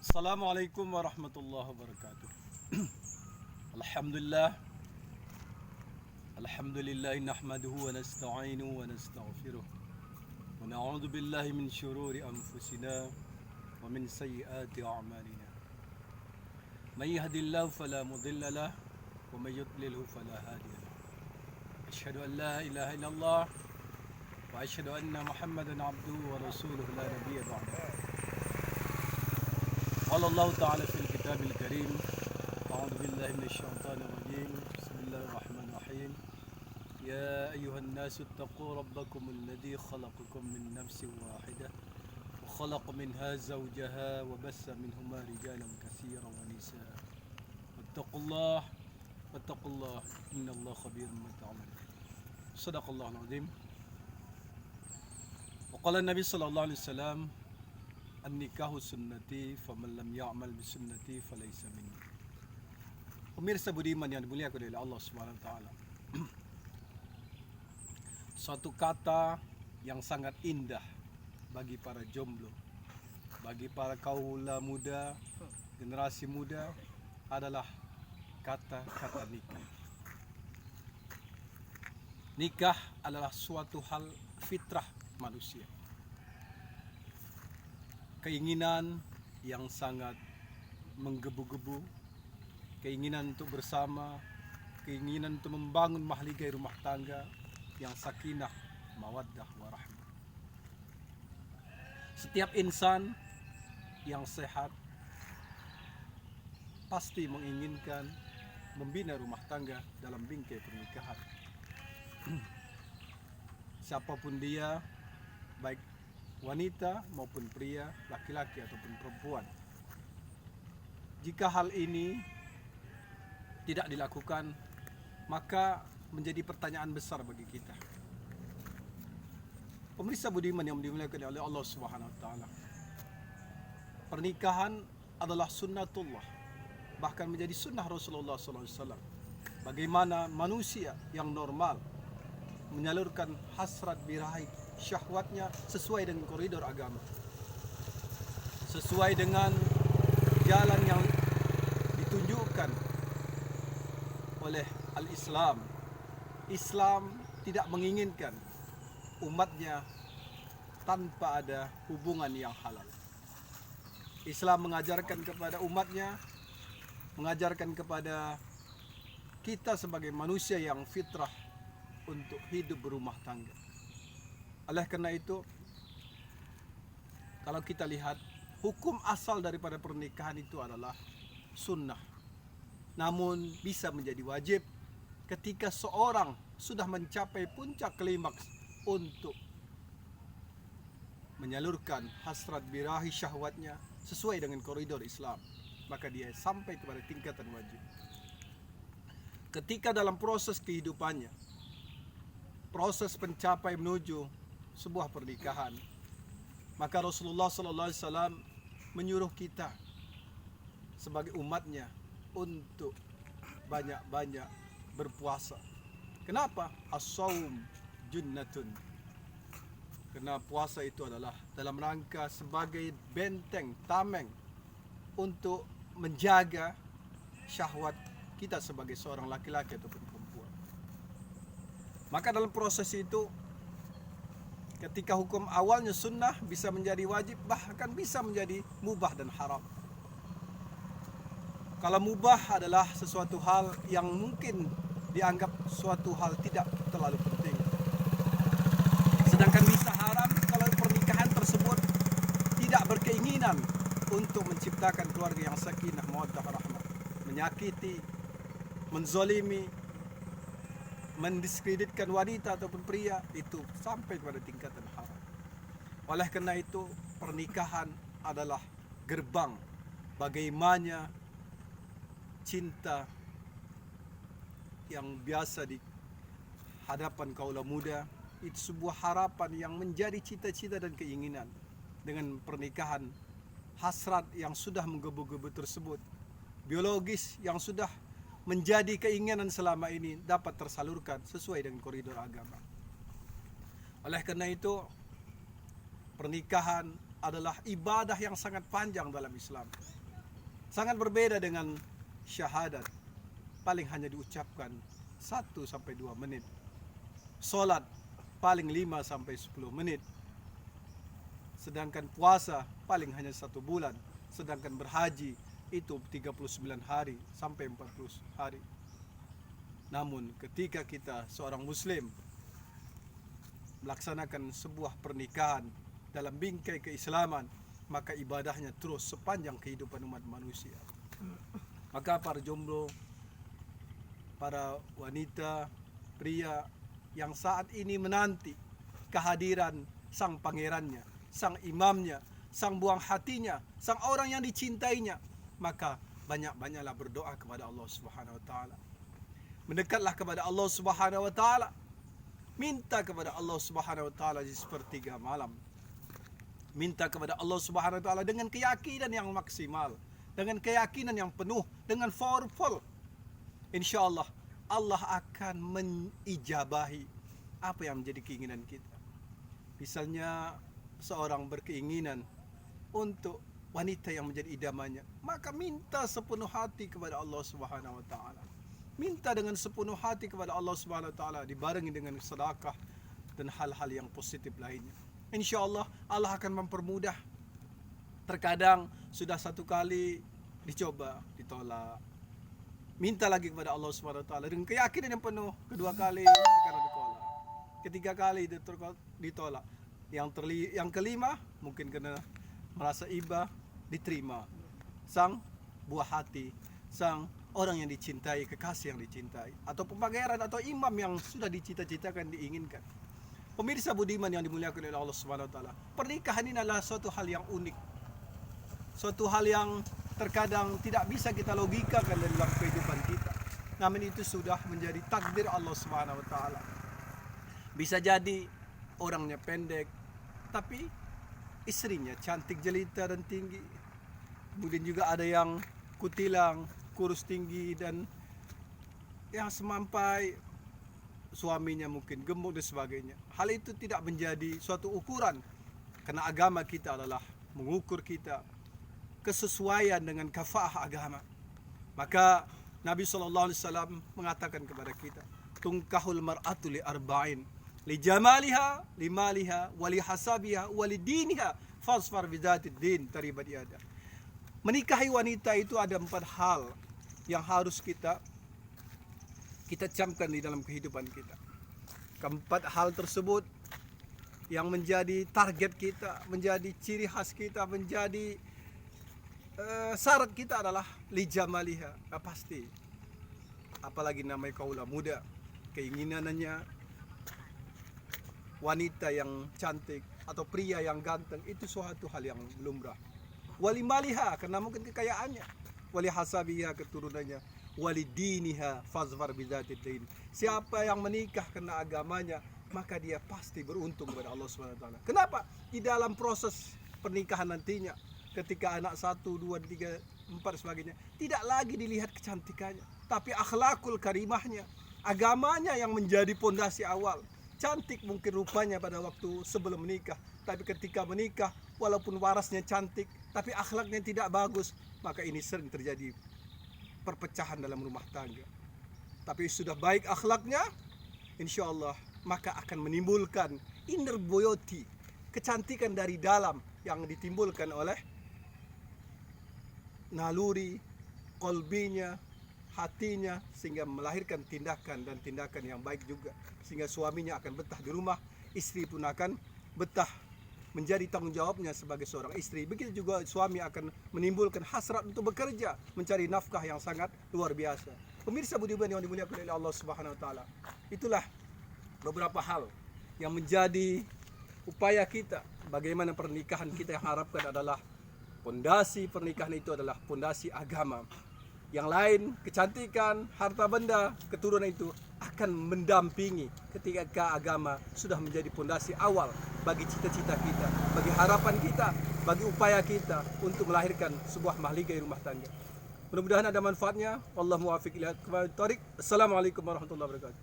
Assalamualaikum warahmatullahi wabarakatuh. Alhamdulillah. Alhamdulillah nahmaduhu wa nasta'inuhu wa nastaghfiruh. Wa na'udzu billahi min syururi anfusina wa min sayyiati a'malina. May yahdihillahu fala mudilla lahu wa may yudlilhu fala hadiya lahu. Asyhadu an la ilaha illallah wa asyhadu anna Muhammadan abduhu wa rasuluhu la nabiyya ba'dahu. قال الله تعالى في الكتاب الكريم أعوذ بالله من الشيطان الرجيم بسم الله الرحمن الرحيم يا أيها الناس اتقوا ربكم الذي خلقكم من نفس واحدة وخلق منها زوجها وبث منهما رجالا كثيرا ونساء واتقوا الله إن الله خبير بما تعملون صدق الله العظيم. وقال النبي صلى الله عليه وسلم An-nikahu sunnati faman lam ya'mal bi sunnati falaysa minni. Pemirsa budiman yang dimuliakan oleh Allah Subhanahu wa taala. Suatu kata yang sangat indah bagi para jomblo, bagi para kaula muda, generasi muda adalah kata-kata nikah. Nikah adalah suatu hal fitrah manusia. Keinginan yang sangat menggebu-gebu, keinginan untuk bersama, keinginan untuk membangun mahligai rumah tangga yang sakinah, mawaddah, warahmah. Setiap insan yang sehat pasti menginginkan membina rumah tangga dalam bingkai pernikahan. Siapapun dia, baik wanita maupun pria, laki-laki ataupun perempuan. Jika hal ini tidak dilakukan, maka menjadi pertanyaan besar bagi kita. Pemirsa budiman yang dimuliakan oleh Allah Subhanahu wa taala. Pernikahan adalah sunnatullah, bahkan menjadi sunnah Rasulullah sallallahu alaihi wasallam. Bagaimana manusia yang normal menyalurkan hasrat birahi syahwatnya sesuai dengan koridor agama, sesuai dengan jalan yang ditunjukkan oleh al-Islam. Islam tidak menginginkan umatnya tanpa ada hubungan yang halal. Islam mengajarkan kepada umatnya, mengajarkan kepada kita sebagai manusia yang fitrah untuk hidup berumah tangga. Oleh karena itu, kalau kita lihat, hukum asal daripada pernikahan itu adalah sunnah. Namun bisa menjadi wajib ketika seorang sudah mencapai puncak klimaks untuk menyalurkan hasrat birahi syahwatnya sesuai dengan koridor Islam, maka dia sampai kepada tingkatan wajib. Ketika dalam proses kehidupannya, proses pencapai menuju sebuah pernikahan, maka Rasulullah sallallahu alaihi wasallam menyuruh kita sebagai umatnya untuk banyak-banyak berpuasa. Kenapa? As-shaum junnatun. Karena puasa itu adalah dalam rangka sebagai benteng, tameng untuk menjaga syahwat kita sebagai seorang laki-laki ataupun perempuan. Maka dalam proses itu, ketika hukum awalnya sunnah bisa menjadi wajib, bahkan bisa menjadi mubah dan haram. Kalau mubah adalah sesuatu hal yang mungkin dianggap suatu hal tidak terlalu penting. Sedangkan bisa haram kalau pernikahan tersebut tidak berkeinginan untuk menciptakan keluarga yang sakinah, mawaddah, rahmah, menyakiti, menzolimi, mendiskreditkan wanita ataupun pria, itu sampai kepada tingkatan haram. Oleh karena itu, pernikahan adalah gerbang bagaimana cinta yang biasa di hadapan kaula muda itu sebuah harapan yang menjadi cita-cita dan keinginan. Dengan pernikahan, hasrat yang sudah menggebu-gebu tersebut, biologis yang sudah menjadi keinginan selama ini dapat tersalurkan sesuai dengan koridor agama. Oleh karena itu, pernikahan adalah ibadah yang sangat panjang dalam Islam. Sangat berbeda dengan syahadat. Paling hanya diucapkan 1-2 menit. Solat paling 5-10 menit. Sedangkan puasa paling hanya 1 bulan. Sedangkan berhaji itu 39 hari sampai 40 hari. Namun ketika kita seorang muslim melaksanakan sebuah pernikahan dalam bingkai keislaman, maka ibadahnya terus sepanjang kehidupan umat manusia. Maka para jomblo, para wanita, pria yang saat ini menanti kehadiran sang pangerannya, sang imamnya, sang buang hatinya, sang orang yang dicintainya, maka banyak-banyaklah berdoa kepada Allah Subhanahu wa taala. Mendekatlah kepada Allah Subhanahu wa taala. Minta kepada Allah Subhanahu wa taala di sepertiga malam. Minta kepada Allah Subhanahu wa taala dengan keyakinan yang maksimal, dengan keyakinan yang penuh, dengan powerful. Insyaallah Allah akan mengijabahi apa yang menjadi keinginan kita. Misalnya seorang berkeinginan untuk wanita yang menjadi idamannya, maka minta sepenuh hati kepada Allah Subhanahu wa taala. Minta dengan sepenuh hati kepada Allah Subhanahu wa taala, dibarengi dengan sedekah dan hal-hal yang positif lainnya. Insyaallah Allah akan mempermudah. Terkadang sudah 1 kali dicoba, ditolak. Minta lagi kepada Allah Subhanahu wa taala dengan keyakinan yang penuh, 2 kali sekarang ditolak. 3 kali ditolak. Yang kelima mungkin kena merasa iba, diterima. Sang buah hati, sang orang yang dicintai, kekasih yang dicintai, atau pangeran atau imam yang sudah dicita-citakan, diinginkan. Pemirsa budiman yang dimuliakan oleh Allah Subhanahu wa taala, pernikahan ini adalah suatu hal yang unik. Suatu hal yang terkadang tidak bisa kita logikakan dalam kehidupan kita. Namun itu sudah menjadi takdir Allah Subhanahu wa taala. Bisa jadi orangnya pendek, tapi istrinya cantik jelita dan tinggi. Kemudian juga ada yang kutilang, kurus tinggi, dan yang semampai. Suaminya mungkin gemuk dan sebagainya. Hal itu tidak menjadi suatu ukuran, karena agama kita adalah mengukur kita kesesuaian dengan kafaah agama. Maka Nabi SAW mengatakan kepada kita, tungkahul mar'atu li arba'in, li jamaliha, li maliha, wali hasabiha, wali diniha, fasfar bidzatid din taribat yada. Menikahi wanita itu ada 4 hal yang harus kita camkan di dalam kehidupan kita. Keempat hal tersebut yang menjadi target kita, menjadi ciri khas kita, menjadi syarat kita adalah lijamaliha. Pasti, apalagi namanya kaula muda, keinginannya wanita yang cantik atau pria yang ganteng itu suatu hal yang lumrah. Walimaliha, karena mungkin kekayaannya. Wali hasabiha, keturunannya. Walidiniha fazfar bidzatid din. Siapa yang menikah karena agamanya, maka dia pasti beruntung kepada Allah Subhanahu wa taala. Kenapa? Di dalam proses pernikahan nantinya, ketika anak 1, 2, 3, 4 sebagainya, tidak lagi dilihat kecantikannya, tapi akhlakul karimahnya, agamanya yang menjadi pondasi awal. Cantik mungkin rupanya pada waktu sebelum menikah, tapi ketika menikah walaupun warasnya cantik tapi akhlaknya tidak bagus, maka ini sering terjadi perpecahan dalam rumah tangga. Tapi sudah baik akhlaknya, insyaallah maka akan menimbulkan inner beauty, kecantikan dari dalam yang ditimbulkan oleh naluri kolbinya, hatinya, sehingga melahirkan tindakan dan tindakan yang baik juga, sehingga suaminya akan betah di rumah, istri pun akan betah menjadi tanggung jawabnya sebagai seorang istri. Begitu juga suami akan menimbulkan hasrat untuk bekerja, mencari nafkah yang sangat luar biasa. Pemirsa budiman yang dimuliakan oleh Allah Subhanahu wa taala, itulah beberapa hal yang menjadi upaya kita. Bagaimana pernikahan kita yang harapkan adalah pondasi pernikahan itu adalah pondasi agama. Yang lain, kecantikan, harta benda, keturunan itu akan mendampingi ketika agama sudah menjadi pondasi awal bagi cita-cita kita, bagi harapan kita, bagi upaya kita untuk melahirkan sebuah mahligai rumah tangga. Mudah-mudahan ada manfaatnya. Wallahu muwaffiq ila aqwamit thoriq. Assalamualaikum warahmatullahi wabarakatuh.